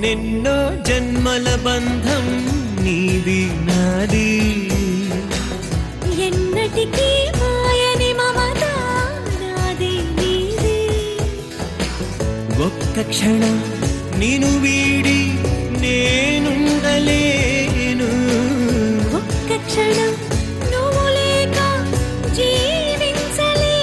ఎన్నెన్నో జన్మల బంధం నీది నాది ఎన్నటికీ మాయని మమత నాది నీది ఒక్క క్షణం నిన్ను వీడి నేనుండలేను ఒక్క క్షణం నువ్వు లేక జీవించలేను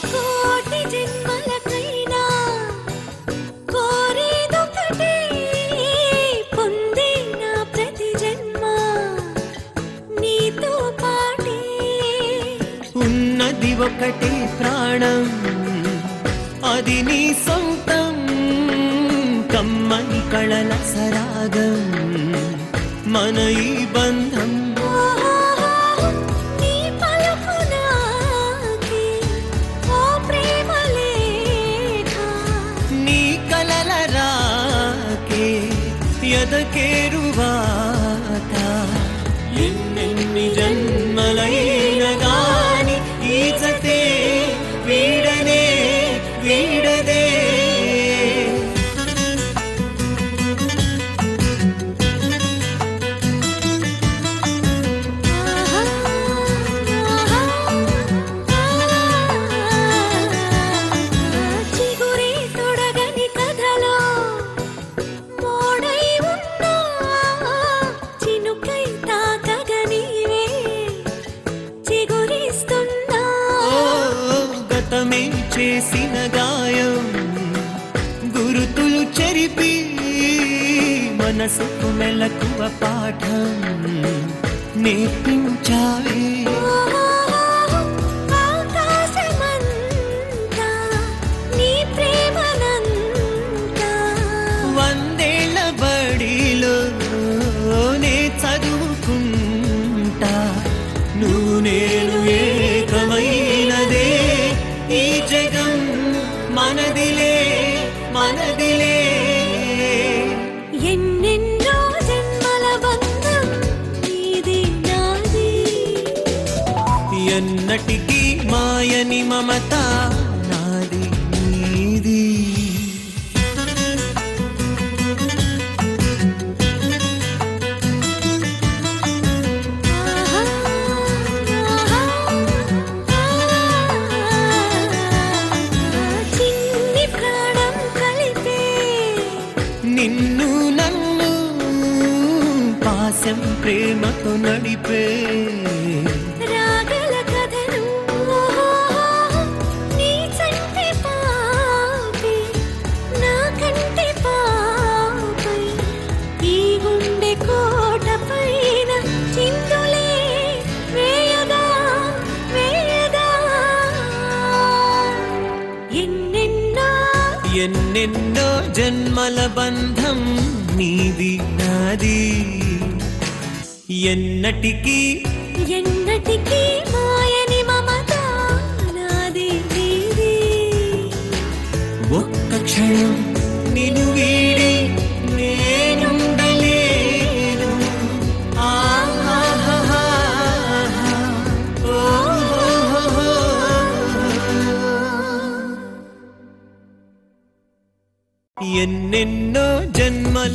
కోటి జన్మలకైనా కోరేదొకటే పొందే నా ప్రతి జన్మ నీతో పాటే ఉన్నది ఒకటే ప్రాణం అది నీ సొంతం కమ్మని కళల సరాగం మన ఈ బంధం నీ పలుకు నాకే ఓ ప్రేమ లేఖ నీ కలల రాకే ఎదకేరువాత ఎన్నెన్ని జన్మలైన గాని ఈ జతే వీడనే వీడదే చిగురే తొడగని కథలో మోడై ఉన్నా చినుకై తాకగా నీవే చిగురిస్తున్నా ఓ గతమే చేసిన గాయం గురుతులు చెరిపి మనసుకు మెలకువ పాఠం నేర్పించావే ఆకాశమంతా నీ ప్రేమనంతా వందేళ్ల బడిలోనే చదువుకుంటా నువ్వు నేను ఏకమైనదే ఈ జగం మనదిలే మనదిలే ఎన్నెన్నో జన్మల బంధం నీది నాది ఎన్నటికీ మాయని మమత నాది నీది చిన్ని ప్రాణం కలిపే నిన్ను నన్ను పాశం ప్రేమతో నడిపే రాగల కథను నీ చంటి పాపి నా కంటి పాపై ఈ గుండె కోట పైన చిందులే వేయగా వేయగా ఎన్నెన్నో ఎన్నెన్నో జన్మల బంధం నీది నాది ఎన్నటికీ ఎన్నటికీ మాయని మమత నాది నీది ఒక్క క్షణం నిన్ను వీడి నేనుండలేను ఆహాహాహా. ఓహోహోహో. ఎన్నెన్నో జన్మల